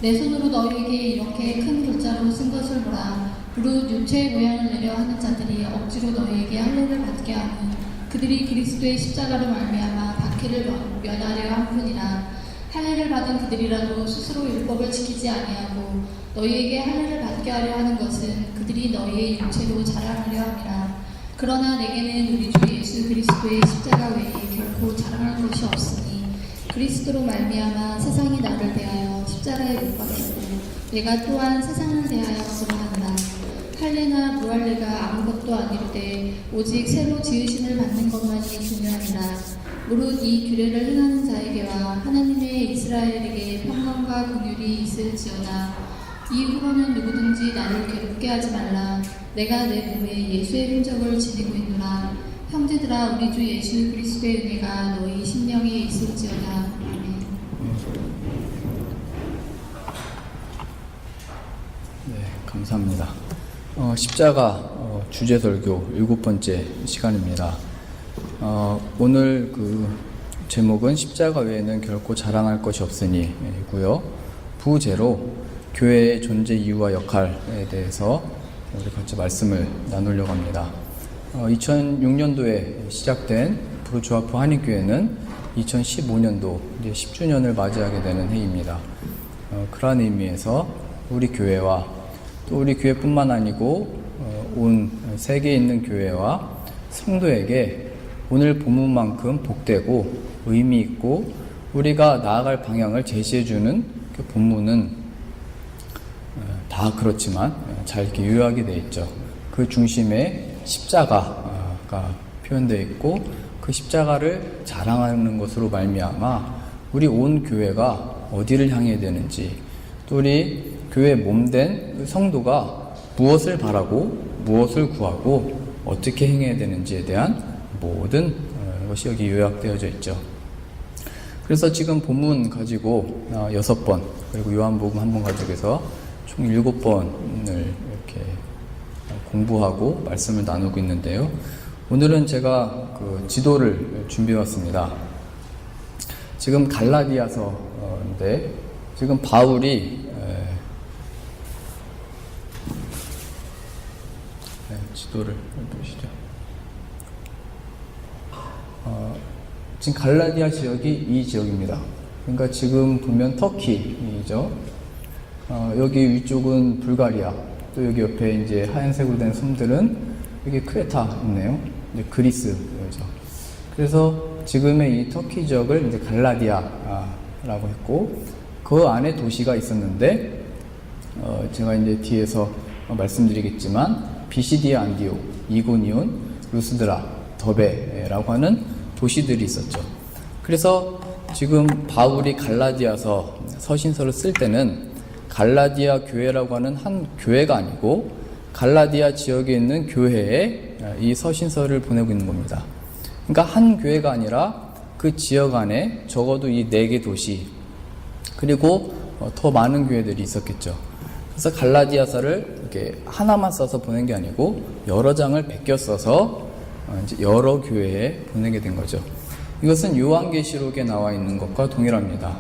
내 손으로 너희에게 이렇게 큰 글자로 쓴 것을 보라. 무릇 육체의 모양을 내려 하는 자들이 억지로 너희에게 할례를 받게 하면 그들이 그리스도의 십자가로 말미암아 박해를 면하려 함뿐이라. 할례를 받은 그들이라도 스스로 율법을 지키지 아니하고 너희에게 할례를 받게 하려 하는 것은 그들이 너희의 육체로 자랑하려 함이라. 그러나 내게는 우리 주 예수 그리스도의 십자가 외에 결코 자랑할 것이 없으니 그리스도로 말미암아 세상이 나를 대하여 십자가에 못 박혔고 내가 또한 세상을 대하여 그러하노라. 할례나 무할례가 아무것도 아닐 때 오직 새로 지으심을 받는 것만이 중요하니라. 무릇 이 규례를 행하는 자에게와 하나님의 이스라엘에게 평강과 긍휼이 있을지어다. 이후로는 누구든지 나를 괴롭게 하지 말라. 내가 내 몸에 예수의 흔적을 지니고 있노라. 형제들아, 우리 주 예수 그리스도의 은혜가 너희 심령에 있을지어다. 아멘. 네, 감사합니다. 십자가 주제설교 7번째 시간입니다. 오늘 그 제목은 십자가 외에는 결코 자랑할 것이 없으니고요. 부제로 교회의 존재 이유와 역할에 대해서 우리 같이 말씀을 나누려고 합니다. 2006년도에 시작된 부르주아프 한인교회는 2015년도 이제 10주년을 맞이하게 되는 해입니다. 그러한 의미에서 우리 교회와 또 우리 교회뿐만 아니고 온 세계에 있는 교회와 성도에게 오늘 본문만큼 복되고 의미 있고 우리가 나아갈 방향을 제시해주는 그 본문은 다 그렇지만 잘 이렇게 요약이 되어 있죠. 그 중심에 십자가가 표현되어 있고 그 십자가를 자랑하는 것으로 말미암아 우리 온 교회가 어디를 향해야 되는지 또 우리 교회 몸된 성도가 무엇을 바라고 무엇을 구하고 어떻게 행해야 되는지에 대한 모든 것이 여기 요약되어져 있죠. 그래서 지금 본문 가지고 6번 그리고 요한복음 1번 가지고 해서 총 7번을 이렇게 공부하고 말씀을 나누고 있는데요. 오늘은 제가 그 지도를 준비해 왔습니다. 지금 갈라디아서인데 지금 바울이 지도를 보시죠. 지금 갈라디아 지역이 이 지역입니다. 그러니까 지금 보면 터키이죠. 여기 위쪽은 불가리아, 또 여기 옆에 이제 하얀색으로 된 섬들은 여기 크레타 있네요. 이제 그리스죠. 그래서 지금의 이 터키 지역을 이제 갈라디아라고 했고, 그 안에 도시가 있었는데, 제가 이제 뒤에서 말씀드리겠지만, 비시디아 안디옥, 이고니온, 루스드라, 더베라고 하는 도시들이 있었죠. 그래서 지금 바울이 갈라디아서 서신서를 쓸 때는 갈라디아 교회라고 하는 한 교회가 아니고 갈라디아 지역에 있는 교회에 이 서신서를 보내고 있는 겁니다. 그러니까 한 교회가 아니라 그 지역 안에 적어도 이 4개 도시 그리고 더 많은 교회들이 있었겠죠. 그래서 갈라디아서를 이렇게 하나만 써서 보낸 게 아니고 여러 장을 베껴 써서 이제 여러 교회에 보내게 된 거죠. 이것은 요한계시록에 나와 있는 것과 동일합니다.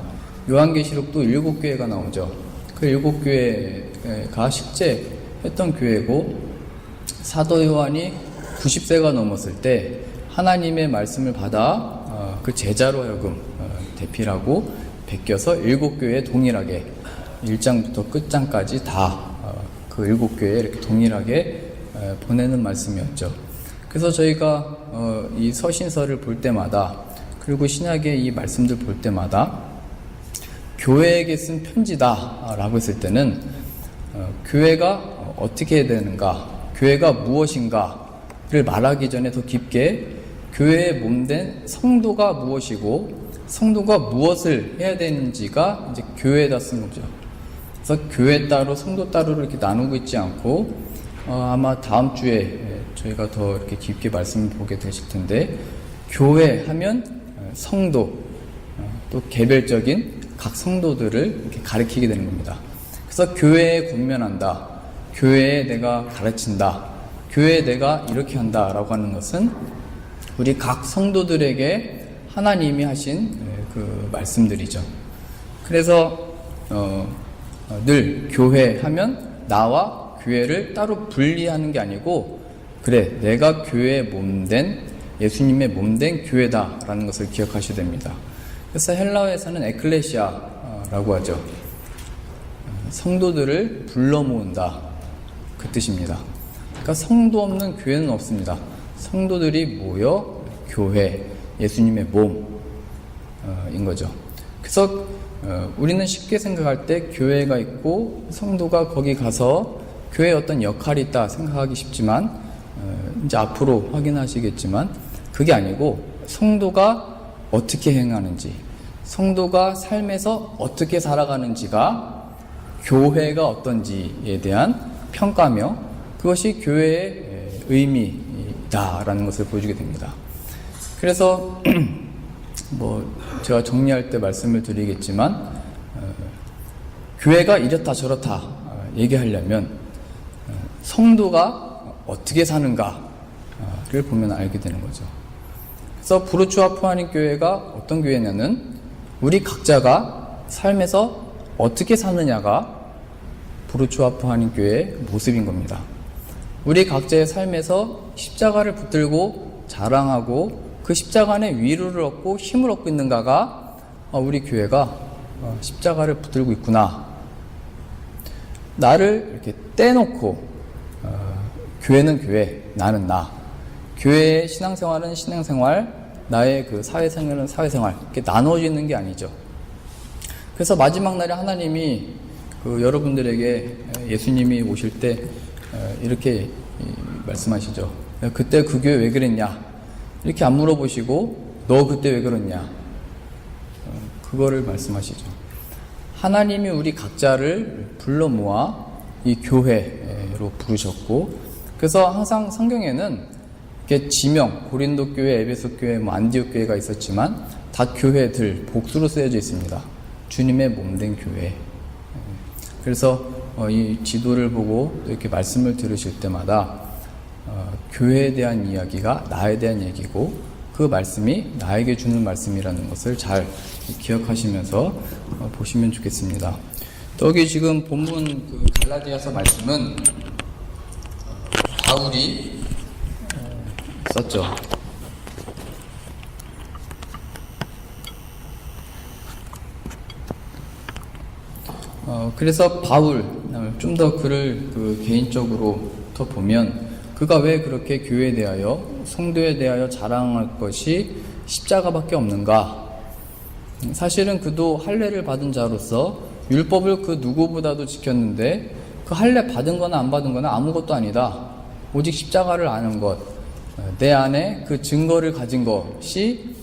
요한계시록도 7교회가 나오죠. 그 7교회가 실제 했던 교회고 사도 요한이 90세가 넘었을 때 하나님의 말씀을 받아 그 제자로 하여금 대필하고 베껴서 7교회에 동일하게 1장부터 끝장까지 다 그 7교회에 이렇게 동일하게 보내는 말씀이었죠. 그래서 저희가 이 서신서를 볼 때마다 그리고 신약의 이 말씀들 볼 때마다 교회에게 쓴 편지다 라고 했을 때는 교회가 어떻게 해야 되는가, 교회가 무엇인가를 말하기 전에 더 깊게 교회의 몸된 성도가 무엇이고 성도가 무엇을 해야 되는지가 이제 교회에다 쓴 거죠. 그래서 교회 따로 성도 따로를 이렇게 나누고 있지 않고 아마 다음 주에 저희가 더 이렇게 깊게 말씀을 보게 되실 텐데 교회 하면 성도 또 개별적인 각 성도들을 이렇게 가리키게 되는 겁니다. 그래서 교회에 권면한다, 교회에 내가 가르친다, 교회에 내가 이렇게 한다 라고 하는 것은 우리 각 성도들에게 하나님이 하신 그 말씀들이죠. 그래서 늘 교회 하면 나와 교회를 따로 분리하는 게 아니고, 그래, 내가 교회의 몸된, 예수님의 몸된 교회다라는 것을 기억하셔야 됩니다. 그래서 헬라어에서는 에클레시아라고 하죠. 성도들을 불러 모은다, 그 뜻입니다. 그러니까 성도 없는 교회는 없습니다. 성도들이 모여 교회, 예수님의 몸인 거죠. 그래서 우리는 쉽게 생각할 때 교회가 있고 성도가 거기 가서 교회에 어떤 역할이 있다 생각하기 쉽지만, 이제 앞으로 확인하시겠지만 그게 아니고, 성도가 어떻게 행하는지, 성도가 삶에서 어떻게 살아가는지가 교회가 어떤지에 대한 평가며, 그것이 교회의 의미다라는 것을 보여주게 됩니다. 그래서 제가 정리할 때 말씀을 드리겠지만, 교회가 이렇다 저렇다 얘기하려면 성도가 어떻게 사는가를 보면 알게 되는 거죠. 그래서 부르주아 포하님 교회가 어떤 교회냐는, 우리 각자가 삶에서 어떻게 사느냐가 부르주아 포하님 교회의 모습인 겁니다. 우리 각자의 삶에서 십자가를 붙들고 자랑하고 그 십자가 안에 위로를 얻고 힘을 얻고 있는가가, 우리 교회가 십자가를 붙들고 있구나. 나를 이렇게 떼놓고, 교회는 교회, 나는 나. 교회의 신앙생활은 신앙생활, 나의 그 사회생활은 사회생활, 이렇게 나눠지는 게 아니죠. 그래서 마지막 날에 하나님이 여러분들에게 예수님이 오실 때 이렇게 말씀하시죠. 그때 그 교회 왜 그랬냐? 이렇게 안 물어보시고, 너 그때 왜 그랬냐? 그거를 말씀하시죠. 하나님이 우리 각자를 불러 모아 이 교회로 부르셨고, 그래서 항상 성경에는 이렇게 지명, 고린도 교회, 에베소 교회, 안디옥 교회가 있었지만 다 교회들 복수로 쓰여져 있습니다. 주님의 몸된 교회. 그래서 이 지도를 보고 이렇게 말씀을 들으실 때마다 교회에 대한 이야기가 나에 대한 얘기고, 그 말씀이 나에게 주는 말씀이라는 것을 잘 기억하시면서 보시면 좋겠습니다. 또 여기 지금 본문 갈라디아서 말씀은 바울이 썼죠. 그래서 바울, 좀 더 글을 개인적으로 더 보면, 그가 왜 그렇게 교회에 대하여, 성도에 대하여 자랑할 것이 십자가밖에 없는가? 사실은 그도 할례를 받은 자로서 율법을 그 누구보다도 지켰는데, 그 할례 받은 거나 안 받은 거나 아무것도 아니다. 오직 십자가를 아는 것, 내 안에 그 증거를 가진 것이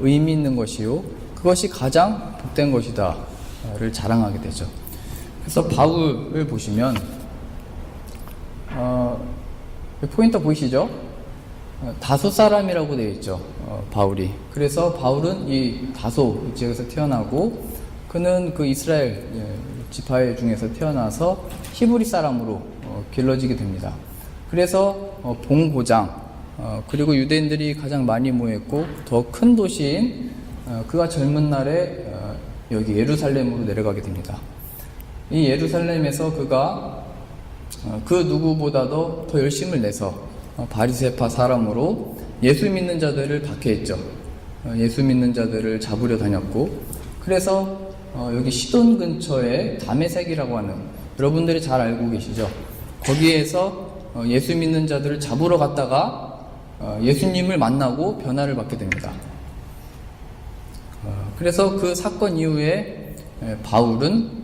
의미 있는 것이요, 그것이 가장 복된 것이다를 자랑하게 되죠. 그래서 바울을 보시면 포인터 보이시죠? 다소 사람이라고 되어 있죠. 바울이. 그래서 바울은 이 다소 지역에서 태어나고, 그는 그 이스라엘 지파 중에서 태어나서 히브리 사람으로 길러지게 됩니다. 그래서 봉고장, 그리고 유대인들이 가장 많이 모였고 더 큰 도시인, 그가 젊은 날에 여기 예루살렘으로 내려가게 됩니다. 이 예루살렘에서 그가 그 누구보다도 더 열심을 내서 바리새파 사람으로 예수 믿는 자들을 박해했죠. 예수 믿는 자들을 잡으려 다녔고, 그래서 여기 시돈 근처에 다메섹이라고 하는, 여러분들이 잘 알고 계시죠? 거기에서 예수 믿는 자들을 잡으러 갔다가 예수님을 만나고 변화를 받게 됩니다. 그래서 그 사건 이후에 바울은,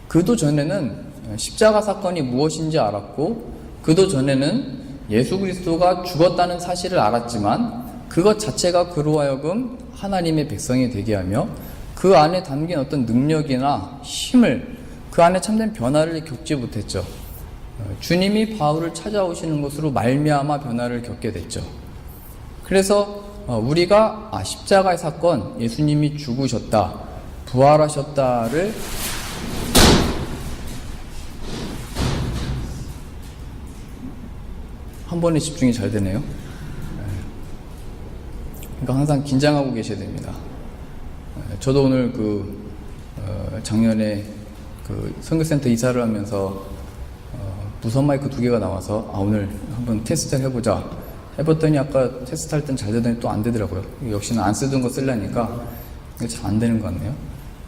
그도 전에는 십자가 사건이 무엇인지 알았고, 그도 전에는 예수 그리스도가 죽었다는 사실을 알았지만, 그것 자체가 그로 하여금 하나님의 백성이 되게 하며 그 안에 담긴 어떤 능력이나 힘을, 그 안에 참된 변화를 겪지 못했죠. 주님이 바울을 찾아오시는 것으로 말미암아 변화를 겪게 됐죠. 그래서 우리가 십자가의 사건, 예수님이 죽으셨다, 부활하셨다를 한 번에 집중이 잘 되네요. 그러니까 항상 긴장하고 계셔야 됩니다. 저도 오늘 작년에 그 선교센터 이사를 하면서 무선 마이크 2개가 나와서 오늘 한번 테스트를 해보자 해봤더니 아까 테스트 할 땐 잘 되더니 또 안 되더라고요. 역시나 안 쓰던 거 쓰려니까 이게 잘 안 되는 것 같네요.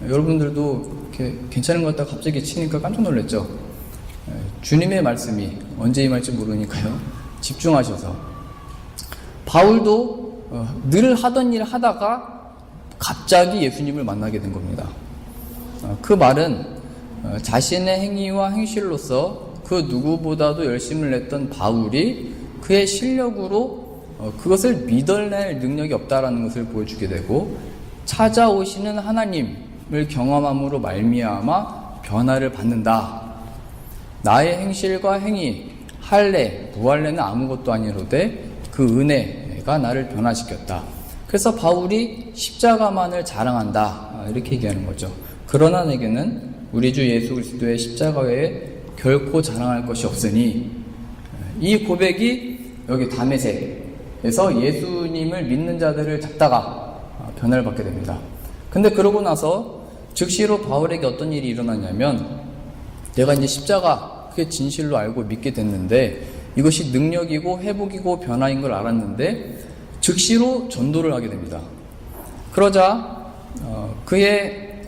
여러분들도 이렇게 괜찮은 것 같다가 갑자기 치니까 깜짝 놀랐죠. 주님의 말씀이 언제 임할지 모르니까요. 집중하셔서. 바울도 늘 하던 일을 하다가 갑자기 예수님을 만나게 된 겁니다. 그 말은 자신의 행위와 행실로서 그 누구보다도 열심을 냈던 바울이 그의 실력으로 그것을 믿어낼 능력이 없다라는 것을 보여주게 되고, 찾아오시는 하나님을 경험함으로 말미암아 변화를 받는다. 나의 행실과 행위, 할례, 무할례는 아무것도 아니로되 그 은혜가 나를 변화시켰다. 그래서 바울이 십자가만을 자랑한다, 이렇게 얘기하는 거죠. 그러나 내게는 우리 주 예수 그리스도의 십자가 외에 결코 자랑할 것이 없으니, 이 고백이 여기 다메섹에서 예수님을 믿는 자들을 잡다가 변화를 받게 됩니다. 근데 그러고 나서 즉시로 바울에게 어떤 일이 일어나냐면, 내가 이제 십자가 그게 진실로 알고 믿게 됐는데 이것이 능력이고 회복이고 변화인 걸 알았는데 즉시로 전도를 하게 됩니다. 그러자 그의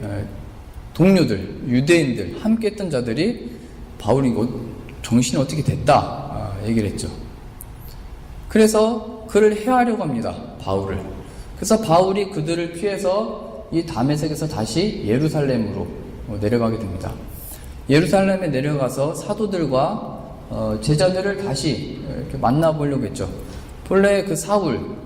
동료들, 유대인들, 함께 했던 자들이 바울이 정신이 어떻게 됐다 얘기를 했죠. 그래서 그를 해하려고 합니다. 바울을. 그래서 바울이 그들을 피해서 이 다메섹에서 다시 예루살렘으로 내려가게 됩니다. 예루살렘에 내려가서 사도들과 제자들을 다시 이렇게 만나보려고 했죠. 본래 그 사울은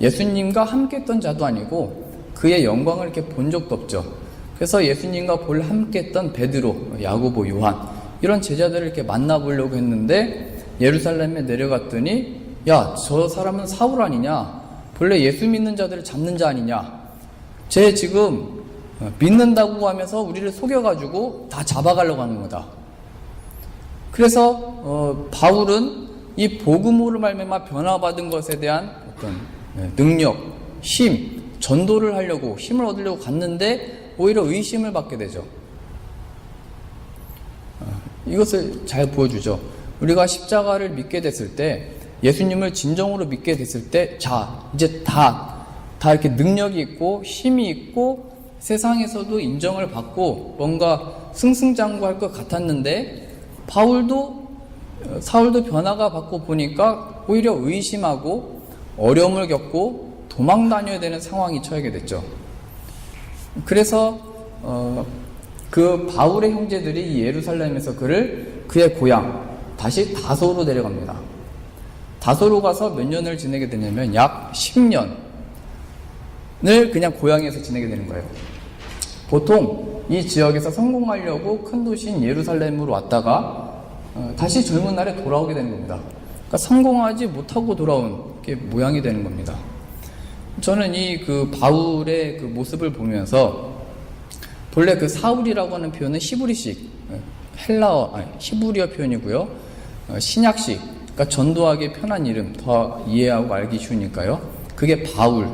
예수님과 함께 했던 자도 아니고 그의 영광을 이렇게 본 적도 없죠. 그래서 예수님과 본래 함께 했던 베드로, 야고보, 요한 이런 제자들을 이렇게 만나보려고 했는데 예루살렘에 내려갔더니, 야, 저 사람은 사울 아니냐? 본래 예수 믿는 자들을 잡는 자 아니냐? 쟤 지금 믿는다고 하면서 우리를 속여가지고 다 잡아가려고 하는 거다. 그래서 바울은 이 복음으로 말미암아 변화받은 것에 대한 어떤 능력, 힘, 전도를 하려고 힘을 얻으려고 갔는데 오히려 의심을 받게 되죠. 이것을 잘 보여주죠. 우리가 십자가를 믿게 됐을 때, 예수님을 진정으로 믿게 됐을 때, 자, 이제 다 이렇게 능력이 있고 힘이 있고 세상에서도 인정을 받고 뭔가 승승장구할 것 같았는데, 사울도 변화가 받고 보니까 오히려 의심하고 어려움을 겪고 도망 다녀야 되는 상황이 처하게 됐죠. 그래서 그 바울의 형제들이 예루살렘에서 그의 고향 다시 다소로 내려갑니다. 다소로 가서 몇 년을 지내게 되냐면 약 10년을 그냥 고향에서 지내게 되는 거예요. 보통 이 지역에서 성공하려고 큰 도시인 예루살렘으로 왔다가 다시 젊은 날에 돌아오게 되는 겁니다. 그러니까 성공하지 못하고 돌아온 게 모양이 되는 겁니다. 저는 이 그 바울의 그 모습을 보면서, 본래 그 사울이라고 하는 표현은 히브리식, 히브리어 표현이고요. 신약식, 그러니까 전도하기 편한 이름, 더 이해하고 알기 쉬우니까요. 그게 바울,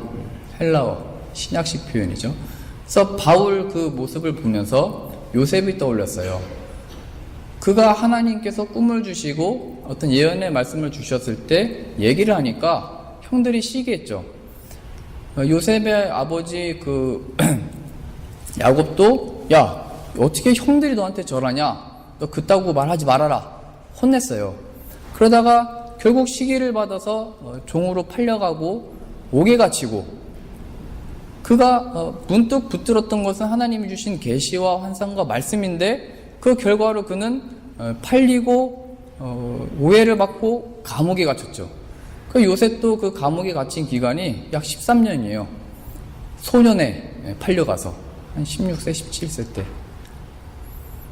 헬라어, 신약식 표현이죠. 그래서 바울 그 모습을 보면서 요셉이 떠올렸어요. 그가 하나님께서 꿈을 주시고 어떤 예언의 말씀을 주셨을 때 얘기를 하니까 형들이 시기했죠. 요셉의 아버지 야곱도, 야, 어떻게 형들이 너한테 절하냐? 너 그따구 말하지 말아라. 혼냈어요. 그러다가 결국 시기를 받아서 종으로 팔려가고 옥에 갇히고, 그가 문득 붙들었던 것은 하나님이 주신 계시와 환상과 말씀인데 그 결과로 그는 팔리고 오해를 받고 감옥에 갇혔죠. 그 요셉도 그 감옥에 갇힌 기간이 약 13년이에요. 소년에 팔려가서 한 16세, 17세 때.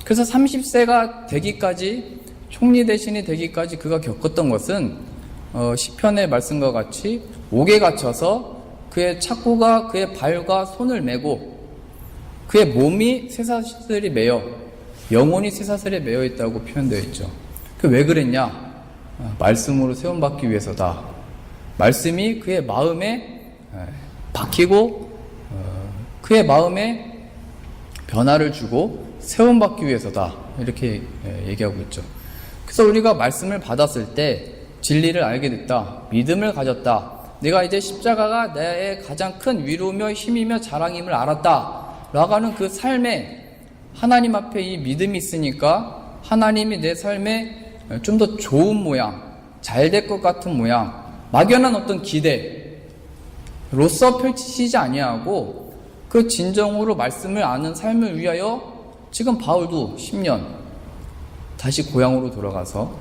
그래서 30세가 되기까지, 총리 대신이 되기까지 그가 겪었던 것은 시편의 말씀과 같이 옥에 갇혀서 그의 착고가 그의 발과 손을 메고 그의 몸이 쇠사슬이 매여, 영혼이 쇠사슬에 매여 있다고 표현되어 있죠. 그 왜 그랬냐? 말씀으로 세움받기 위해서다. 말씀이 그의 마음에 박히고 그의 마음에 변화를 주고 세움받기 위해서다. 이렇게 얘기하고 있죠. 그래서 우리가 말씀을 받았을 때 진리를 알게 됐다. 믿음을 가졌다. 내가 이제 십자가가 나의 가장 큰 위로며 힘이며 자랑임을 알았다. 라고 하는 그 삶에 하나님 앞에 이 믿음이 있으니까 하나님이 내 삶에 좀 더 좋은 모양, 잘 될 것 같은 모양, 막연한 어떤 기대로서 펼치시지 아니하고 그 진정으로 말씀을 아는 삶을 위하여 지금 바울도 10년 다시 고향으로 돌아가서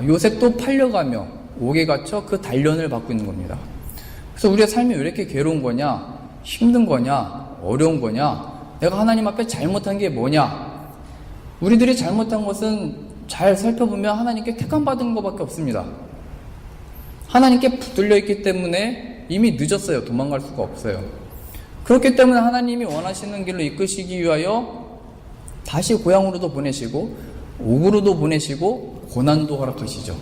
요셉도 팔려가며 옥에 갇혀 그 단련을 받고 있는 겁니다. 그래서 우리의 삶이 왜 이렇게 괴로운 거냐, 힘든 거냐, 어려운 거냐, 내가 하나님 앞에 잘못한 게 뭐냐. 우리들이 잘못한 것은 잘 살펴보면 하나님께 택함받은 것밖에 없습니다. 하나님께 붙들려 있기 때문에 이미 늦었어요. 도망갈 수가 없어요. 그렇기 때문에 하나님이 원하시는 길로 이끄시기 위하여 다시 고향으로도 보내시고 옥으로도 보내시고 고난도 허락하시죠.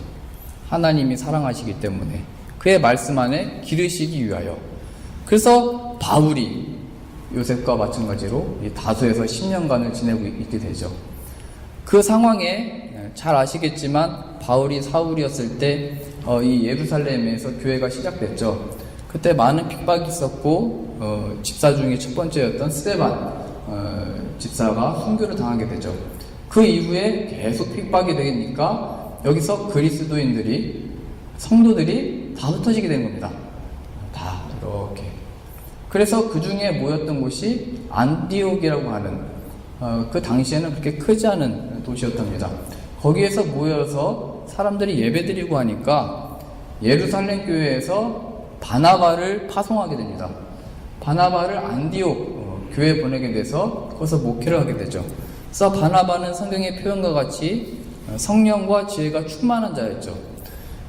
하나님이 사랑하시기 때문에 그의 말씀 안에 기르시기 위하여. 그래서 바울이 요셉과 마찬가지로 이 다소에서 10년간을 지내고 있게 되죠. 그 상황에 잘 아시겠지만 바울이 사울이었을 때 이 예루살렘에서 교회가 시작됐죠. 그때 많은 핍박이 있었고 집사 중에 첫 번째였던 스데반 집사가 순교를 당하게 되죠. 그 이후에 계속 핍박이 되니까 여기서 그리스도인들이 성도들이 다 흩어지게 된 겁니다. 다 이렇게. 그래서 그 중에 모였던 곳이 안디옥이라고 하는 그 당시에는 그렇게 크지 않은 도시였답니다. 거기에서 모여서 사람들이 예배드리고 하니까 예루살렘 교회에서 바나바를 파송하게 됩니다. 바나바를 안디옥 교회에 보내게 돼서 거기서 목회를 하게 되죠. 그래서 바나바는 성경의 표현과 같이 성령과 지혜가 충만한 자였죠.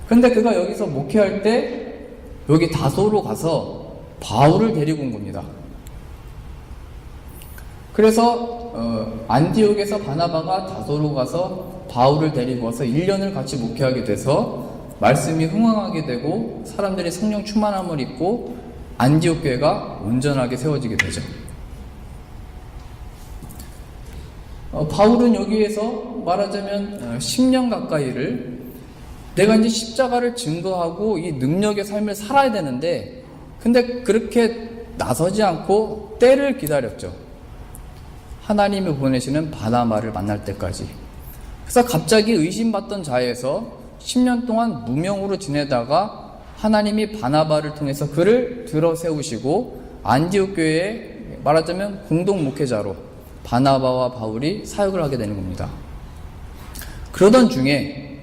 그런데 그가 여기서 목회할 때 여기 다소로 가서 바울을 데리고 온 겁니다. 그래서 안디옥에서 바나바가 다소로 가서 바울을 데리고 와서 1년을 같이 목회하게 돼서 말씀이 흥황하게 되고 사람들이 성령 충만함을 입고 안디옥 교회가 온전하게 세워지게 되죠. 바울은 여기에서 말하자면 10년 가까이를 내가 이제 십자가를 증거하고 이 능력의 삶을 살아야 되는데 근데 그렇게 나서지 않고 때를 기다렸죠. 하나님이 보내시는 바나바를 만날 때까지. 그래서 갑자기 의심받던 자에서 10년 동안 무명으로 지내다가 하나님이 바나바를 통해서 그를 들어 세우시고 안디옥 교회에 말하자면 공동 목회자로 바나바와 바울이 사역을 하게 되는 겁니다. 그러던 중에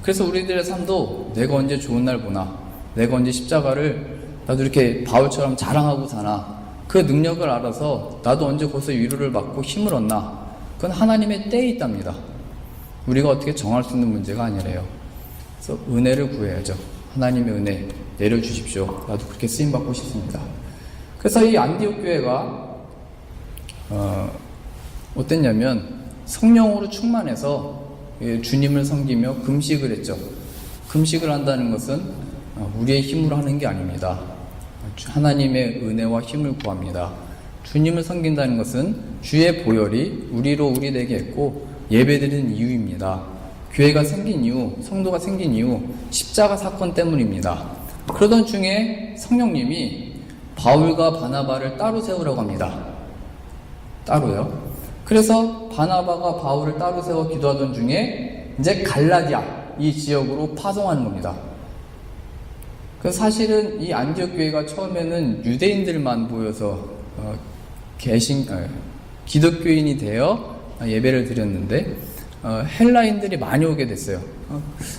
그래서 우리들의 삶도 내가 언제 좋은 날 보나, 내가 언제 십자가를 나도 이렇게 바울처럼 자랑하고 사나, 그 능력을 알아서 나도 언제 거기서 위로를 받고 힘을 얻나, 그건 하나님의 때에 있답니다. 우리가 어떻게 정할 수 있는 문제가 아니래요. 그래서 은혜를 구해야죠. 하나님의 은혜 내려주십시오. 나도 그렇게 쓰임받고 싶습니다. 그래서 이 안디옥 교회가 어땠냐면 성령으로 충만해서 주님을 섬기며 금식을 했죠. 금식을 한다는 것은 우리의 힘으로 하는 게 아닙니다. 하나님의 은혜와 힘을 구합니다. 주님을 섬긴다는 것은 주의 보혈이 우리로 우리에게 했고 예배드리는 이유입니다. 교회가 생긴 이유, 성도가 생긴 이유, 십자가 사건 때문입니다. 그러던 중에 성령님이 바울과 바나바를 따로 세우라고 합니다. 따로요. 그래서 바나바가 바울을 따로 세워 기도하던 중에 이제 갈라디아 이 지역으로 파송하는 겁니다. 그 사실은 이 안디옥 교회가 처음에는 유대인들만 모여서 기독교인이 되어 예배를 드렸는데 헬라인들이 많이 오게 됐어요.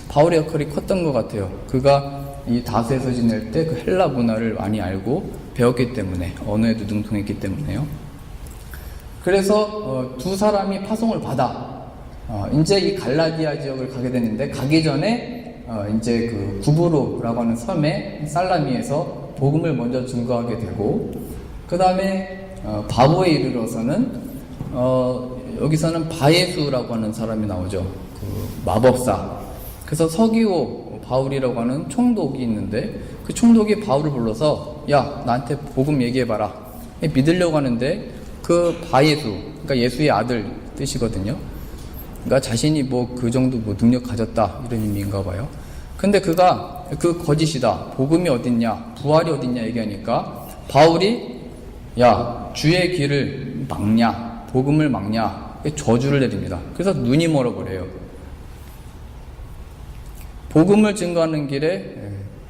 바울의 역할이 컸던 것 같아요. 그가 이 다소에서 지낼 때 그 헬라 문화를 많이 알고 배웠기 때문에, 언어에도 능통했기 때문에요. 그래서 두 사람이 파송을 받아 이제 이 갈라디아 지역을 가게 되는데, 가기 전에 이제 그 구브로라고 하는 섬에 살라미에서 복음을 먼저 증거하게 되고, 그 다음에 바보에 이르러서는 여기서는 바예수라고 하는 사람이 나오죠. 그 마법사. 그래서 서기오 바울이라고 하는 총독이 있는데 그 총독이 바울을 불러서 야, 나한테 복음 얘기해봐라. 믿으려고 하는데 그 바예수, 그러니까 예수의 아들 뜻이거든요. 그러니까 자신이 뭐 그 정도 뭐 능력 가졌다 이런 의미인가 봐요. 근데 그가 그 거짓이다, 복음이 어딨냐, 부활이 어딨냐 얘기하니까 바울이 야 주의 길을 막냐, 복음을 막냐 저주를 내립니다. 그래서 눈이 멀어버려요. 복음을 증거하는 길에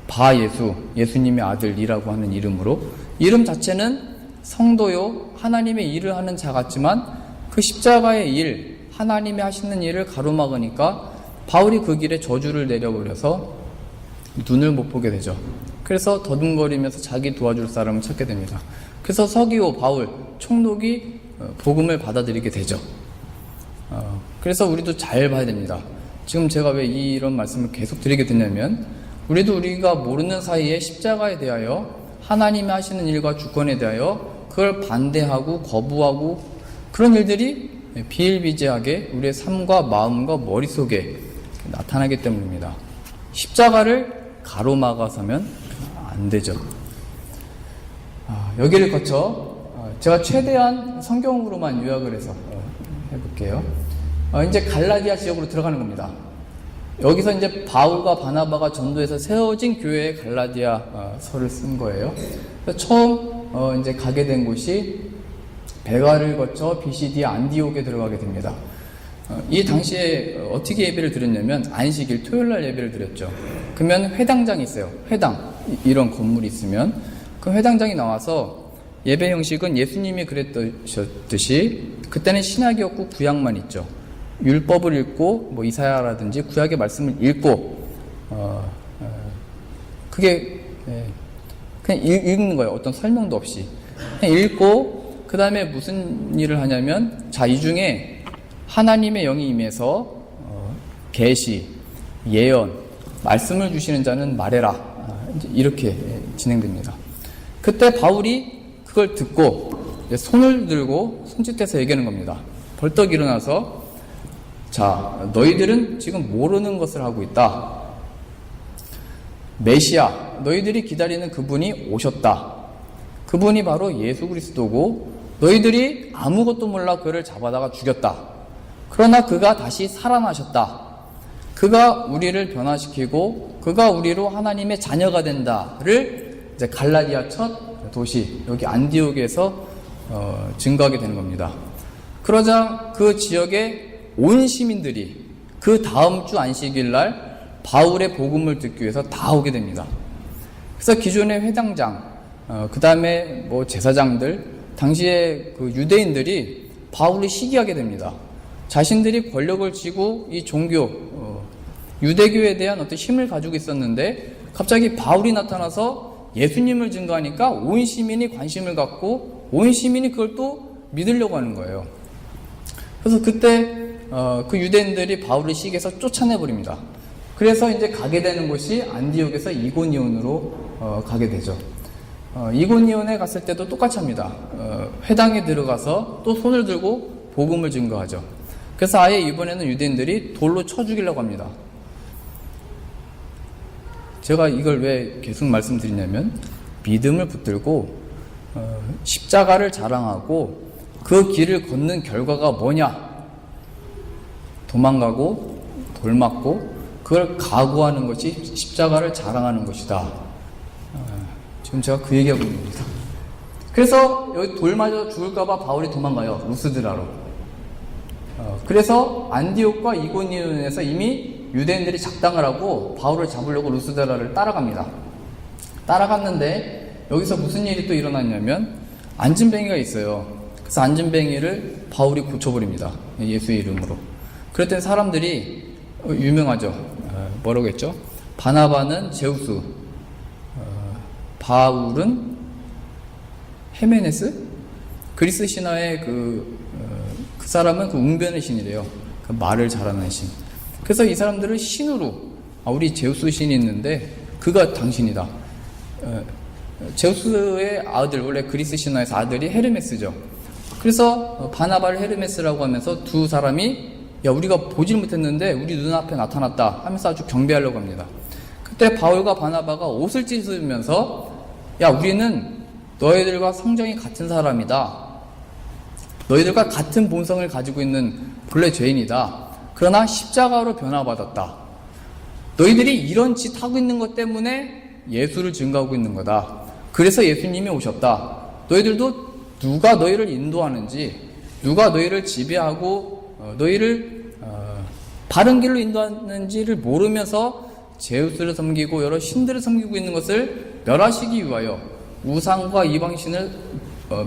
바예수, 예수님의 아들이라고 하는 이름으로, 이름 자체는 성도요 하나님의 일을 하는 자 같지만 그 십자가의 일, 하나님이 하시는 일을 가로막으니까 바울이 그 길에 저주를 내려버려서 눈을 못 보게 되죠. 그래서 더듬거리면서 자기 도와줄 사람을 찾게 됩니다. 그래서 서기오 바울 총독이 복음을 받아들이게 되죠. 그래서 우리도 잘 봐야 됩니다. 지금 제가 왜 이런 말씀을 계속 드리게 되냐면, 우리가 모르는 사이에 십자가에 대하여, 하나님이 하시는 일과 주권에 대하여 그걸 반대하고 거부하고 그런 일들이 비일비재하게 우리의 삶과 마음과 머릿속에 나타나기 때문입니다. 십자가를 가로막아서면 안 되죠. 여기를 거쳐 제가 최대한 성경으로만 요약을 해서 해볼게요. 이제 갈라디아 지역으로 들어가는 겁니다. 여기서 이제 바울과 바나바가 전도해서 세워진 교회에 갈라디아서를 쓴 거예요. 그래서 처음 이제 가게 된 곳이 베가를 거쳐 BCD 안디옥에 들어가게 됩니다. 이 당시에 어떻게 예배를 드렸냐면 안식일 토요일날 예배를 드렸죠. 그러면 회당장이 있어요. 회당, 이런 건물이 있으면 그 회당장이 나와서 예배 형식은 예수님이 그랬듯이 그때는 신약이 없고 구약만 있죠. 율법을 읽고 뭐 이사야라든지 구약의 말씀을 읽고 그게 그냥 읽는 거예요. 어떤 설명도 없이 그냥 읽고, 그 다음에 무슨 일을 하냐면, 자, 이 중에 하나님의 영이 임해서 계시, 예언, 말씀을 주시는 자는 말해라, 이제 이렇게 진행됩니다. 그때 바울이 그걸 듣고 손을 들고 손짓해서 얘기하는 겁니다. 벌떡 일어나서, 자, 너희들은 지금 모르는 것을 하고 있다. 메시아, 너희들이 기다리는 그분이 오셨다. 그분이 바로 예수 그리스도고 너희들이 아무것도 몰라 그를 잡아다가 죽였다. 그러나 그가 다시 살아나셨다. 그가 우리를 변화시키고 그가 우리로 하나님의 자녀가 된다를 이제 갈라디아 첫 도시 여기 안디옥에서 증거하게 되는 겁니다. 그러자 그 지역의 온 시민들이 그 다음 주 안식일 날 바울의 복음을 듣기 위해서 다 오게 됩니다. 그래서 기존의 회당장, 그 다음에 뭐 제사장들, 당시에 그 유대인들이 바울을 시기하게 됩니다. 자신들이 권력을 쥐고 이 종교, 유대교에 대한 어떤 힘을 가지고 있었는데 갑자기 바울이 나타나서 예수님을 증거하니까 온 시민이 관심을 갖고 온 시민이 그걸 또 믿으려고 하는 거예요. 그래서 그때 그 유대인들이 바울을 시기해서 쫓아내버립니다. 그래서 이제 가게 되는 곳이 안디옥에서 이고니온으로 가게 되죠. 이고니온에 갔을 때도 똑같이 합니다. 회당에 들어가서 또 손을 들고 복음을 증거하죠. 그래서 아예 이번에는 유대인들이 돌로 쳐 죽이려고 합니다. 제가 이걸 왜 계속 말씀드리냐면, 믿음을 붙들고 십자가를 자랑하고 그 길을 걷는 결과가 뭐냐? 도망가고 돌맞고 그걸 각오하는 것이 십자가를 자랑하는 것이다. 지금 제가 그 얘기하고 있는 겁니다. 그래서 여기 돌 맞아 죽을까봐 바울이 도망가요. 루스드라로. 그래서 안디옥과 이고니온에서 이미 유대인들이 작당을 하고 바울을 잡으려고 루스드라를 따라갑니다. 따라갔는데 여기서 무슨 일이 또 일어났냐면 안진뱅이가 있어요. 그래서 안진뱅이를 바울이 고쳐버립니다. 예수의 이름으로. 그랬더니 사람들이 유명하죠. 뭐라고 했죠? 바나바는 제우스, 바울은 헤메네스? 그리스 신화의 그 사람은 그 웅변의 신이래요. 그 말을 잘하는 신. 그래서 이 사람들을 신으로, 우리 제우스 신이 있는데 그가 당신이다. 제우스의 아들, 원래 그리스 신화에서 아들이 헤르메스죠. 그래서 바나바를 헤르메스라고 하면서 두 사람이 야, 우리가 보질 못했는데 우리 눈앞에 나타났다 하면서 아주 경배하려고 합니다. 그때 바울과 바나바가 옷을 찢으면서 야, 우리는 너희들과 성정이 같은 사람이다. 너희들과 같은 본성을 가지고 있는 본래 죄인이다. 그러나 십자가로 변화받았다. 너희들이 이런 짓 하고 있는 것 때문에 예수를 증거하고 있는 거다. 그래서 예수님이 오셨다. 너희들도 누가 너희를 인도하는지, 누가 너희를 지배하고 너희를 바른 길로 인도하는지를 모르면서 제우스를 섬기고 여러 신들을 섬기고 있는 것을 멸하시기 위하여, 우상과 이방신을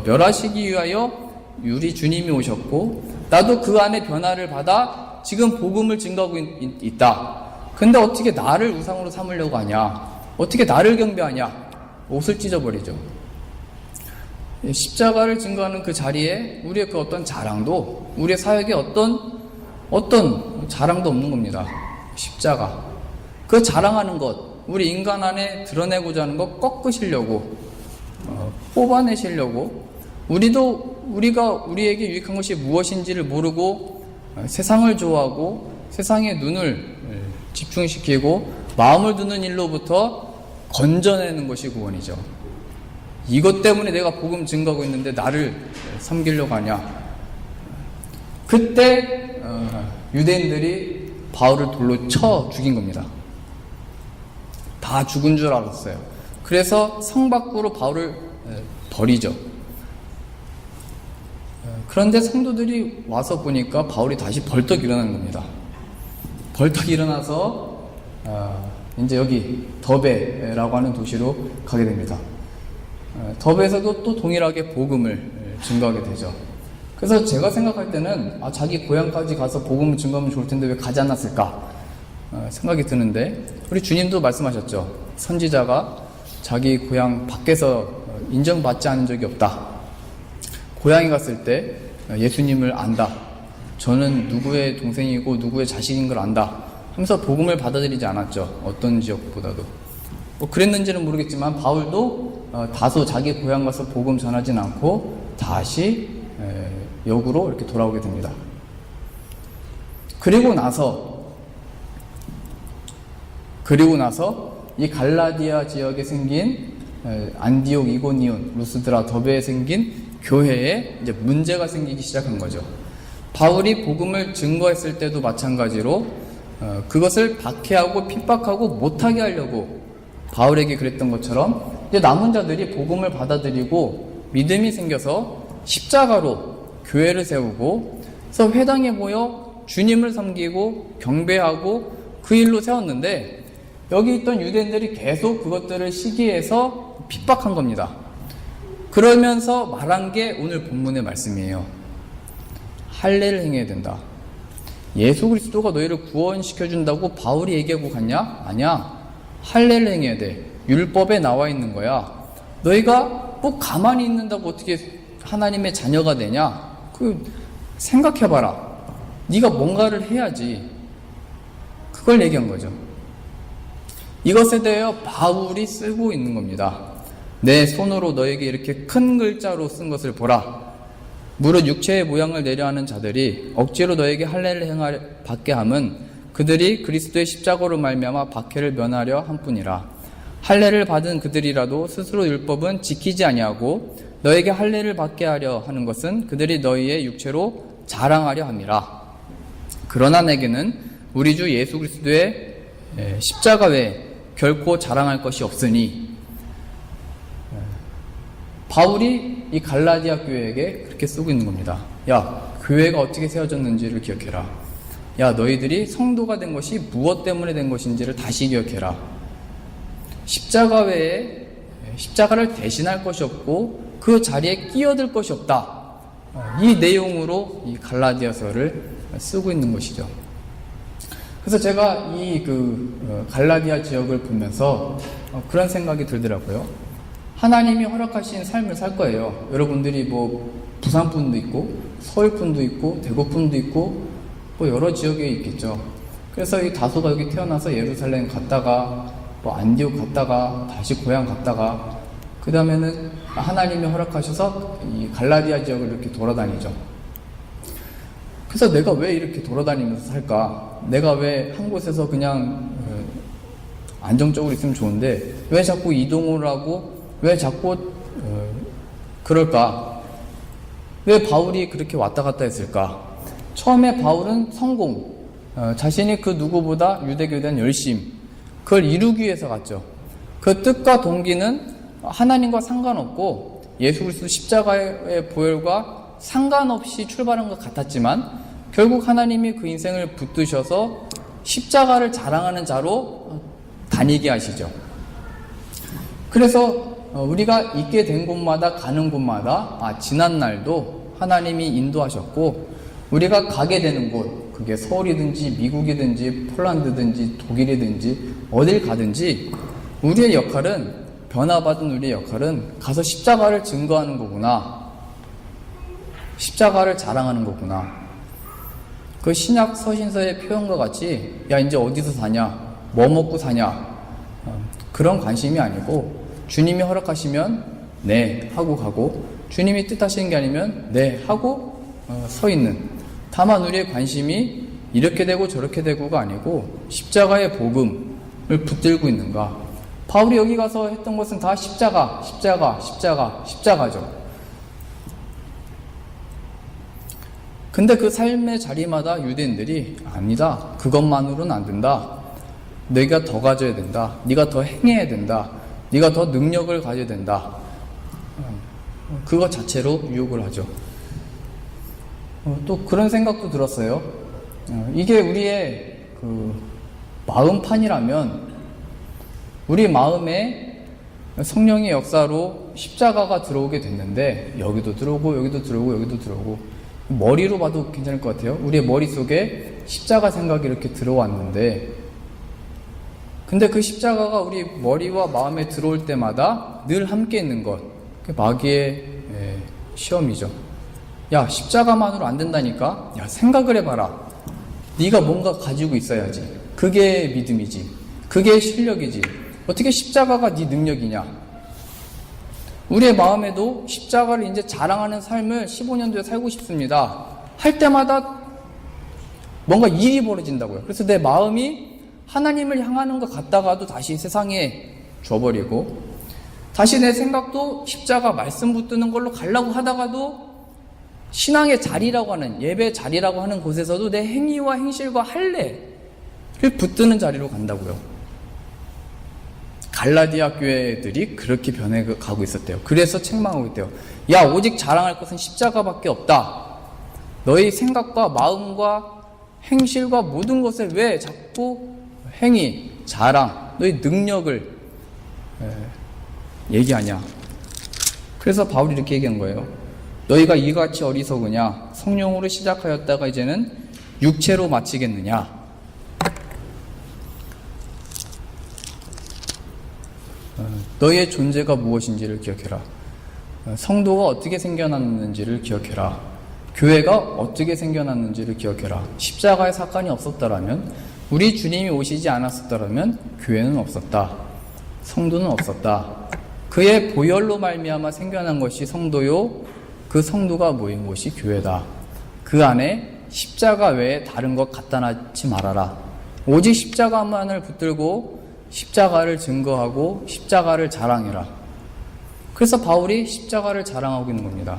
멸하시기 위하여 우리 주님이 오셨고, 나도 그 안에 변화를 받아 지금 복음을 증거하고 있다. 근데 어떻게 나를 우상으로 삼으려고 하냐? 어떻게 나를 경배하냐? 옷을 찢어버리죠. 십자가를 증거하는 그 자리에 우리의 그 어떤 자랑도, 우리의 사역에 어떤 자랑도 없는 겁니다. 십자가. 그 자랑하는 것, 우리 인간 안에 드러내고자 하는 것 꺾으시려고, 뽑아내시려고, 우리가 우리에게 유익한 것이 무엇인지를 모르고 세상을 좋아하고 세상에 눈을 집중시키고 마음을 두는 일로부터 건져내는 것이 구원이죠. 이것 때문에 내가 복음 증거하고 있는데 나를 섬기려고 하냐? 그때 유대인들이 바울을 돌로 쳐 죽인 겁니다. 다 죽은 줄 알았어요. 그래서 성 밖으로 바울을 버리죠. 그런데 성도들이 와서 보니까 바울이 다시 벌떡 일어난 겁니다. 벌떡 일어나서 이제 여기 더베라고 하는 도시로 가게 됩니다. 더베에서도 또 동일하게 복음을 증거하게 되죠. 그래서 제가 생각할 때는 자기 고향까지 가서 복음을 증거하면 좋을 텐데 왜 가지 않았을까 생각이 드는데, 우리 주님도 말씀하셨죠. 선지자가 자기 고향 밖에서 인정받지 않은 적이 없다. 고향에 갔을 때 예수님을 안다. 저는 누구의 동생이고 누구의 자식인 걸 안다 하면서 복음을 받아들이지 않았죠. 어떤 지역보다도. 뭐 그랬는지는 모르겠지만 바울도 다소 자기 고향 가서 복음 전하진 않고 다시 역으로 이렇게 돌아오게 됩니다. 그리고 나서 이 갈라디아 지역에 생긴 안디옥, 이고니온, 루스드라, 더베에 생긴 교회에 이제 문제가 생기기 시작한 거죠. 바울이 복음을 증거했을 때도 마찬가지로 그것을 박해하고 핍박하고 못하게 하려고 바울에게 그랬던 것처럼 이제 남은 자들이 복음을 받아들이고 믿음이 생겨서 십자가로 교회를 세우고, 그래서 회당에 모여 주님을 섬기고 경배하고 그 일로 세웠는데, 여기 있던 유대인들이 계속 그것들을 시기해서 핍박한 겁니다. 그러면서 말한 게 오늘 본문의 말씀이에요. 할례를 행해야 된다. 예수 그리스도가 너희를 구원시켜준다고 바울이 얘기하고 갔냐? 아니야. 할례를 행해야 돼. 율법에 나와 있는 거야. 너희가 뭐 가만히 있는다고 어떻게 하나님의 자녀가 되냐? 생각해봐라. 네가 뭔가를 해야지. 그걸 얘기한 거죠. 이것에 대하여 바울이 쓰고 있는 겁니다. 내 손으로 너에게 이렇게 큰 글자로 쓴 것을 보라. 무릇 육체의 모양을 내려하는 자들이 억지로 너에게 할례를 받게 함은 그들이 그리스도의 십자가로 말미암아 박해를 면하려 함뿐이라. 할례를 받은 그들이라도 스스로 율법은 지키지 아니하고 너에게 할례를 받게 하려 하는 것은 그들이 너희의 육체로 자랑하려 함이라. 그러나 내게는 우리 주 예수 그리스도의 십자가 외에 결코 자랑할 것이 없으니. 바울이 이 갈라디아 교회에게 그렇게 쓰고 있는 겁니다. 야, 교회가 어떻게 세워졌는지를 기억해라. 야, 너희들이 성도가 된 것이 무엇 때문에 된 것인지를 다시 기억해라. 십자가 외에 십자가를 대신할 것이 없고 그 자리에 끼어들 것이 없다. 이 내용으로 이 갈라디아서를 쓰고 있는 것이죠. 그래서 제가 이 갈라디아 지역을 보면서 그런 생각이 들더라고요. 하나님이 허락하신 삶을 살 거예요. 여러분들이 뭐 부산분도 있고 서울분도 있고 대구분도 있고 뭐 여러 지역에 있겠죠. 그래서 이 다소가 여기 태어나서 예루살렘 갔다가 뭐 안디옥 갔다가 다시 고향 갔다가 그 다음에는 하나님이 허락하셔서 이 갈라디아 지역을 이렇게 돌아다니죠. 그래서 내가 왜 이렇게 돌아다니면서 살까? 내가 왜 한 곳에서 그냥 안정적으로 있으면 좋은데 왜 자꾸 이동을 하고 왜 자꾸 그럴까? 왜 바울이 그렇게 왔다 갔다 했을까? 처음에 바울은 성공, 자신이 그 누구보다 유대교에 대한 열심, 그걸 이루기 위해서 갔죠. 그 뜻과 동기는 하나님과 상관없고 예수 그리스도 십자가의 보혈과 상관없이 출발한 것 같았지만 결국 하나님이 그 인생을 붙드셔서 십자가를 자랑하는 자로 다니게 하시죠. 그래서 우리가 있게 된 곳마다 가는 곳마다 지난 날도 하나님이 인도하셨고 우리가 가게 되는 곳, 그게 서울이든지 미국이든지 폴란드든지 독일이든지 어딜 가든지 우리의 역할은, 변화받은 우리의 역할은 가서 십자가를 증거하는 거구나, 십자가를 자랑하는 거구나. 그 신약 서신서의 표현과 같이 야 이제 어디서 사냐, 뭐 먹고 사냐, 그런 관심이 아니고 주님이 허락하시면 네 하고 가고, 주님이 뜻하시는 게 아니면 네 하고 서 있는, 다만 우리의 관심이 이렇게 되고 저렇게 되고가 아니고 십자가의 복음을 붙들고 있는가. 바울이 여기 가서 했던 것은 다 십자가, 십자가, 십자가, 십자가죠. 근데 그 삶의 자리마다 유대인들이 아니다, 그것만으로는 안 된다, 네가 더 가져야 된다, 네가 더 행해야 된다, 네가 더 능력을 가져야 된다, 그것 자체로 유혹을 하죠. 또 그런 생각도 들었어요. 이게 우리의 그 마음판이라면 우리 마음에 성령의 역사로 십자가가 들어오게 됐는데 여기도 들어오고 여기도 들어오고 여기도 들어오고, 머리로 봐도 괜찮을 것 같아요. 우리의 머릿속에 십자가 생각이 이렇게 들어왔는데, 근데 그 십자가가 우리 머리와 마음에 들어올 때마다 늘 함께 있는 것, 그게 마귀의 시험이죠. 야, 십자가만으로 안 된다니까? 야, 생각을 해봐라. 네가 뭔가 가지고 있어야지. 그게 믿음이지. 그게 실력이지. 어떻게 십자가가 네 능력이냐? 우리의 마음에도 십자가를 이제 자랑하는 삶을 15년도에 살고 싶습니다 할 때마다 뭔가 일이 벌어진다고요. 그래서 내 마음이 하나님을 향하는 것 같다가도 다시 세상에 줘버리고, 다시 내 생각도 십자가 말씀 붙드는 걸로 가려고 하다가도 신앙의 자리라고 하는, 예배 자리라고 하는 곳에서도 내 행위와 행실과 할례를 붙드는 자리로 간다고요. 갈라디아 교회들이 그렇게 변해가고 있었대요. 그래서 책망하고 있대요. 야, 오직 자랑할 것은 십자가밖에 없다. 너희 생각과 마음과 행실과 모든 것을 왜 자꾸 행위, 자랑, 너희 능력을 얘기하냐. 그래서 바울이 이렇게 얘기한 거예요. 너희가 이같이 어리석으냐? 성령으로 시작하였다가 이제는 육체로 마치겠느냐? 너희의 존재가 무엇인지를 기억해라. 성도가 어떻게 생겨났는지를 기억해라. 교회가 어떻게 생겨났는지를 기억해라. 십자가의 사건이 없었다라면, 우리 주님이 오시지 않았었다라면 교회는 없었다, 성도는 없었다. 그의 보혈로 말미암아 생겨난 것이 성도요, 그 성도가 모인 곳이 교회다. 그 안에 십자가 외에 다른 것 갖다 놔지 말아라. 오직 십자가만을 붙들고 십자가를 증거하고 십자가를 자랑해라. 그래서 바울이 십자가를 자랑하고 있는 겁니다.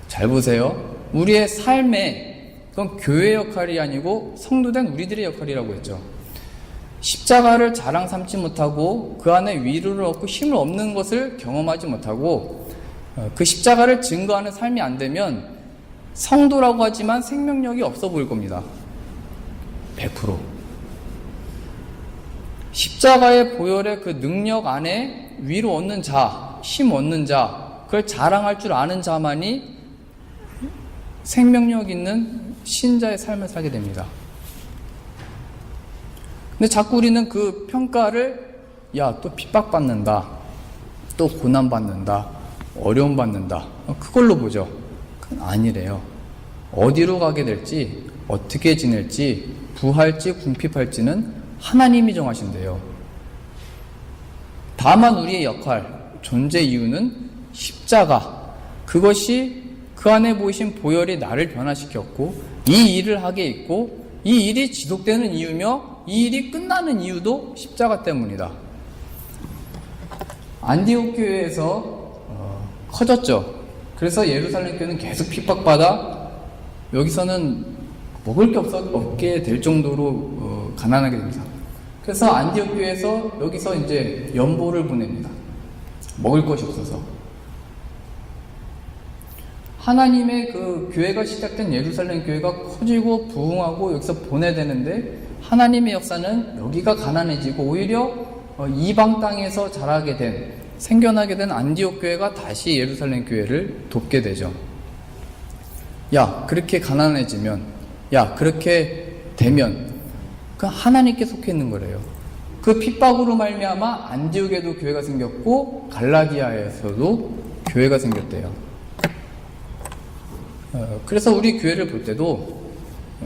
잘 보세요. 우리의 삶에, 그건 교회 역할이 아니고 성도된 우리들의 역할이라고 했죠. 십자가를 자랑 삼지 못하고 그 안에 위로를 얻고 힘을 얻는 것을 경험하지 못하고 그 십자가를 증거하는 삶이 안 되면 성도라고 하지만 생명력이 없어 보일 겁니다. 100%. 십자가의 보혈의 그 능력 안에 위로 얻는 자, 힘 얻는 자, 그걸 자랑할 줄 아는 자만이 생명력 있는 신자의 삶을 살게 됩니다. 근데 자꾸 우리는 그 평가를, 야, 또 핍박받는다, 또 고난받는다, 어려움받는다, 그걸로 보죠. 그건 아니래요. 어디로 가게 될지, 어떻게 지낼지, 부할지 궁핍할지는 하나님이 정하신대요. 다만 우리의 역할, 존재 이유는 십자가, 그것이 그 안에 보이신 보혈이 나를 변화시켰고 이 일을 하게 있고 이 일이 지속되는 이유며 이 일이 끝나는 이유도 십자가 때문이다. 안디옥 교회에서 커졌죠. 그래서 예루살렘 교회는 계속 핍박받아 여기서는 먹을 게 없게 될 정도로 가난하게 됩니다. 그래서 안디옥 교회에서 여기서 이제 연보를 보냅니다. 먹을 것이 없어서. 하나님의 그 교회가 시작된 예루살렘 교회가 커지고 부흥하고 여기서 보내되는데 하나님의 역사는 여기가 가난해지고 오히려 이방 땅에서 자라게 된 생겨나게 된 안디옥 교회가 다시 예루살렘 교회를 돕게 되죠. 야, 그렇게 가난해지면, 야, 그렇게 되면 그 하나님께 속해 있는 거래요. 그 핍박으로 말미암아 안디옥에도 교회가 생겼고 갈라디아에서도 교회가 생겼대요. 그래서 우리 교회를 볼 때도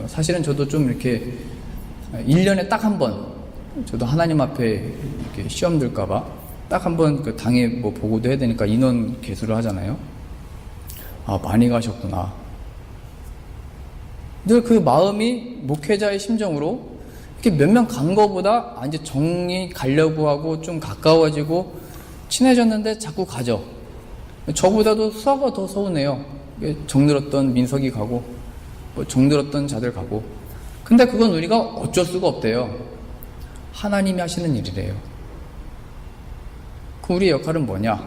사실은 저도 좀 이렇게 1년에 딱 한 번 저도 하나님 앞에 이렇게 시험 들까봐 딱 한 번 그 당에 뭐 보고도 해야 되니까 인원 개수를 하잖아요. 아, 많이 가셨구나. 늘 그 마음이 목회자의 심정으로 이렇게 몇 명 간 거보다 이제 정이 가려고 하고 좀 가까워지고 친해졌는데 자꾸 가죠. 저보다도 수아가 더 서운해요. 정들었던 민석이 가고 뭐 정들었던 자들 가고. 근데 그건 우리가 어쩔 수가 없대요. 하나님이 하시는 일이래요. 그 우리의 역할은 뭐냐?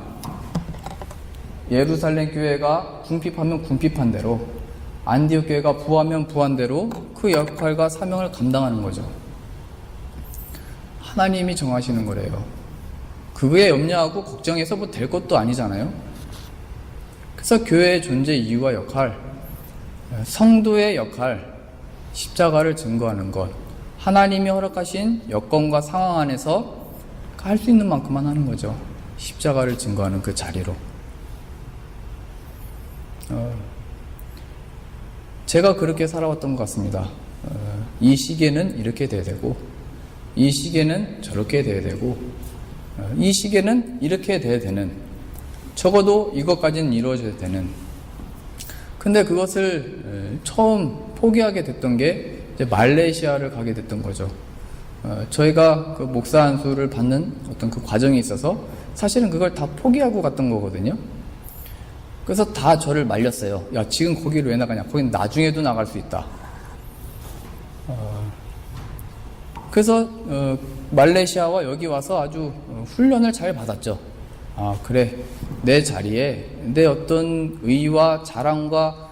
예루살렘 교회가 궁핍하면 궁핍한 대로, 안디옥 교회가 부하면 부한 대로 그 역할과 사명을 감당하는 거죠. 하나님이 정하시는 거래요. 그거에 염려하고 걱정해서 뭐 될 것도 아니잖아요. 그래서 교회의 존재 이유와 역할, 성도의 역할, 십자가를 증거하는 것, 하나님이 허락하신 여건과 상황 안에서 할 수 있는 만큼만 하는 거죠. 십자가를 증거하는 그 자리로. 제가 그렇게 살아왔던 것 같습니다. 이 시기에는 이렇게 돼야 되고, 이 시기에는 저렇게 돼야 되고, 이 시기에는 이렇게 돼야 되는, 적어도 이것까지는 이루어져야 되는. 근데 그것을 처음 포기하게 됐던 게 이제 말레이시아를 가게 됐던 거죠. 저희가 그 목사 안수를 받는 어떤 그 과정이 있어서 사실은 그걸 다 포기하고 갔던 거거든요. 그래서 다 저를 말렸어요. 야, 지금 거기를 왜 나가냐? 거긴 나중에도 나갈 수 있다. 그래서 말레이시아와 여기 와서 아주 훈련을 잘 받았죠. 아, 그래. 내 자리에 내 어떤 의와 자랑과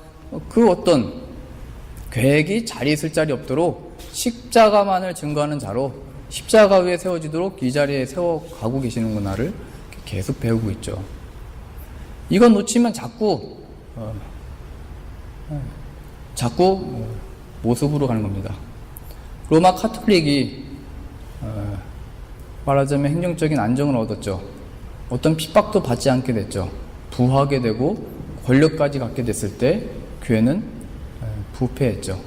그 어떤 계획이 자리에 있을 자리 없도록 십자가만을 증거하는 자로 십자가 위에 세워지도록 이 자리에 세워가고 계시는구나를 계속 배우고 있죠. 이건 놓치면 자꾸 모습으로 가는 겁니다. 로마 카톨릭이 말하자면 행정적인 안정을 얻었죠. 어떤 핍박도 받지 않게 됐죠. 부하게 되고 권력까지 갖게 됐을 때 교회는 부패했죠.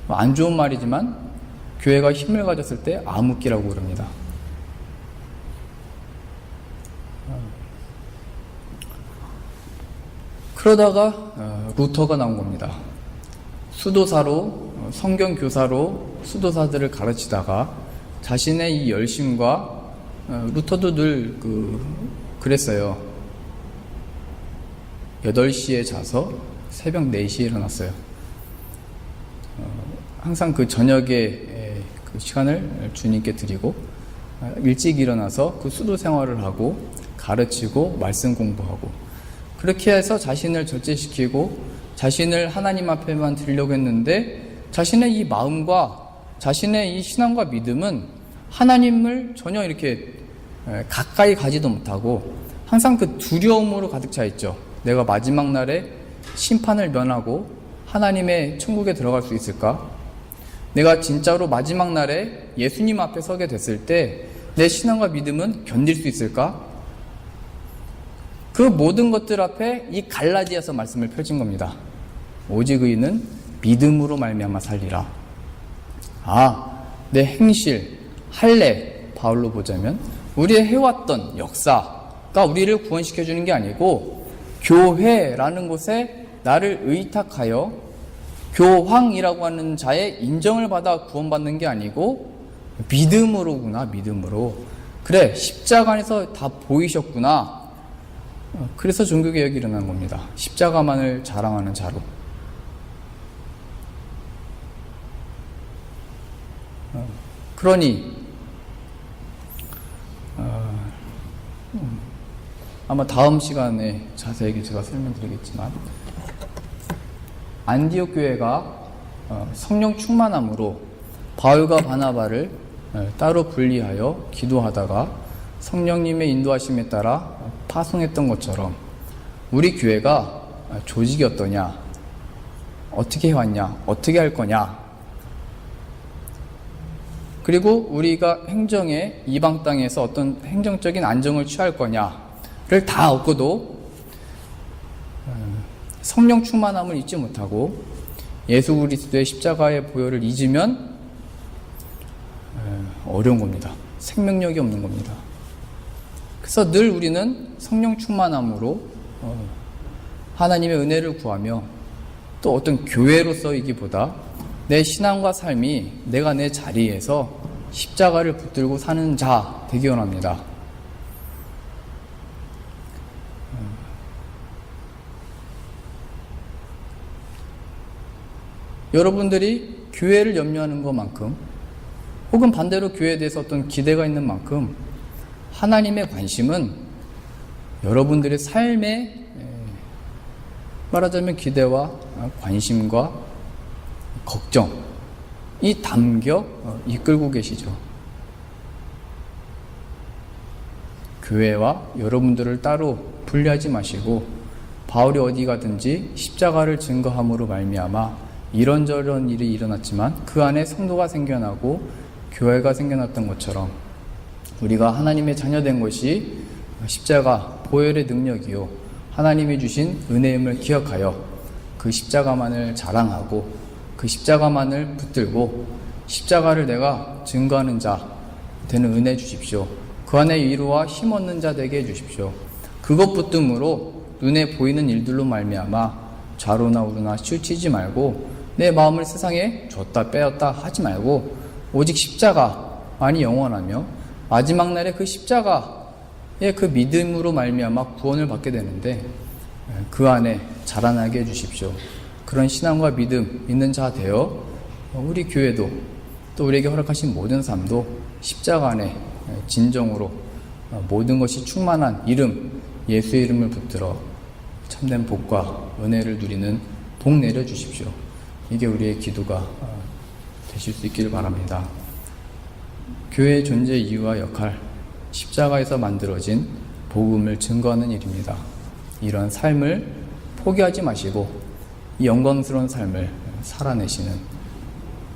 안 좋은 말이지만 교회가 힘을 가졌을 때 암흑기라고 그럽니다. 그러다가 루터가 나온 겁니다. 수도사로, 성경교사로 수도사들을 가르치다가 자신의 이 열심과 루터도 늘 그랬어요. 8시에 자서 새벽 4시에 일어났어요. 항상 그 저녁에 그 시간을 주님께 드리고 일찍 일어나서 그 수도 생활을 하고 가르치고 말씀 공부하고 그렇게 해서 자신을 절제시키고 자신을 하나님 앞에만 드리려고 했는데 자신의 이 마음과 자신의 이 신앙과 믿음은 하나님을 전혀 이렇게 가까이 가지도 못하고 항상 그 두려움으로 가득 차 있죠. 내가 마지막 날에 심판을 면하고 하나님의 천국에 들어갈 수 있을까? 내가 진짜로 마지막 날에 예수님 앞에 서게 됐을 때 내 신앙과 믿음은 견딜 수 있을까? 그 모든 것들 앞에 이 갈라디아서 말씀을 펼친 겁니다. 오직 의인은 믿음으로 말미암아 살리라. 아, 내 행실, 할례, 바울로 보자면 우리의 해왔던 역사가 우리를 구원시켜주는 게 아니고 교회라는 곳에 나를 의탁하여 교황이라고 하는 자의 인정을 받아 구원받는 게 아니고 믿음으로구나. 믿음으로. 그래, 십자가 안에서 다 보이셨구나. 그래서 종교개혁이 일어난 겁니다. 십자가만을 자랑하는 자로. 그러니 아마 다음 시간에 자세하게 제가 설명드리겠지만, 안디옥 교회가 성령 충만함으로 바울과 바나바를 따로 분리하여 기도하다가 성령님의 인도하심에 따라 파송했던 것처럼, 우리 교회가 조직이 어떠냐, 어떻게 해왔냐, 어떻게 할 거냐, 그리고 우리가 행정에 이방 땅에서 어떤 행정적인 안정을 취할 거냐를 다 얻고도 성령 충만함을 잊지 못하고 예수 그리스도의 십자가의 보혈을 잊으면 어려운 겁니다. 생명력이 없는 겁니다. 그래서 늘 우리는 성령 충만함으로 하나님의 은혜를 구하며, 또 어떤 교회로서이기보다 내 신앙과 삶이 내가 내 자리에서 십자가를 붙들고 사는 자 되기 원합니다. 여러분들이 교회를 염려하는 것만큼, 혹은 반대로 교회에 대해서 어떤 기대가 있는 만큼, 하나님의 관심은 여러분들의 삶에 말하자면 기대와 관심과 걱정이 담겨 이끌고 계시죠. 교회와 여러분들을 따로 분리하지 마시고, 바울이 어디 가든지 십자가를 증거함으로 말미암아 이런저런 일이 일어났지만 그 안에 성도가 생겨나고 교회가 생겨났던 것처럼, 우리가 하나님의 자녀된 것이 십자가 보혈의 능력이요 하나님이 주신 은혜임을 기억하여 그 십자가만을 자랑하고 그 십자가만을 붙들고 십자가를 내가 증거하는 자 되는 은혜 주십시오. 그 안에 위로와 힘 얻는 자 되게 해주십시오. 그것 붙듦으로 눈에 보이는 일들로 말미암아 좌로나 우로나 치우치지 말고, 내 마음을 세상에 줬다 빼었다 하지 말고, 오직 십자가만이 영원하며 마지막 날에 그 십자가의 그 믿음으로 말미암아 구원을 받게 되는데, 그 안에 자라나게 해주십시오. 그런 신앙과 믿음 있는 자 되어 우리 교회도, 또 우리에게 허락하신 모든 삶도 십자가 안에 진정으로 모든 것이 충만한 이름, 예수의 이름을 붙들어 참된 복과 은혜를 누리는 복 내려주십시오. 이게 우리의 기도가 되실 수 있기를 바랍니다. 교회의 존재 이유와 역할, 십자가에서 만들어진 복음을 증거하는 일입니다. 이런 삶을 포기하지 마시고 이 영광스러운 삶을 살아내시는,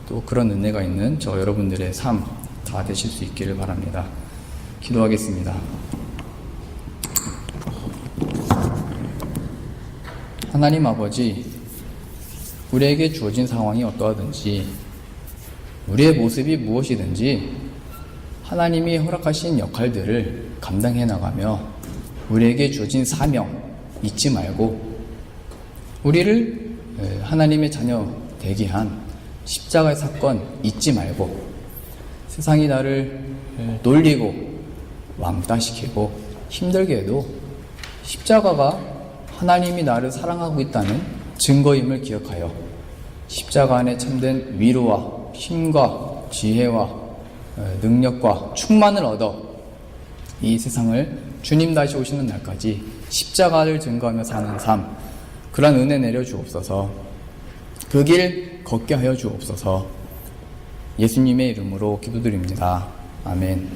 또 그런 은혜가 있는 저 여러분들의 삶 다 되실 수 있기를 바랍니다. 기도하겠습니다. 하나님 아버지, 우리에게 주어진 상황이 어떠하든지, 우리의 모습이 무엇이든지 하나님이 허락하신 역할들을 감당해 나가며 우리에게 주어진 사명 잊지 말고, 우리를 하나님의 자녀 되게 한 십자가의 사건 잊지 말고, 세상이 나를 놀리고 왕따시키고 힘들게 해도 십자가가 하나님이 나를 사랑하고 있다는 증거임을 기억하여 십자가 안에 참된 위로와 힘과 지혜와 능력과 충만을 얻어 이 세상을 주님 다시 오시는 날까지 십자가를 증거하며 사는 삶, 그런 은혜 내려 주옵소서. 그 길 걷게 하여 주옵소서. 예수님의 이름으로 기도드립니다. 아멘.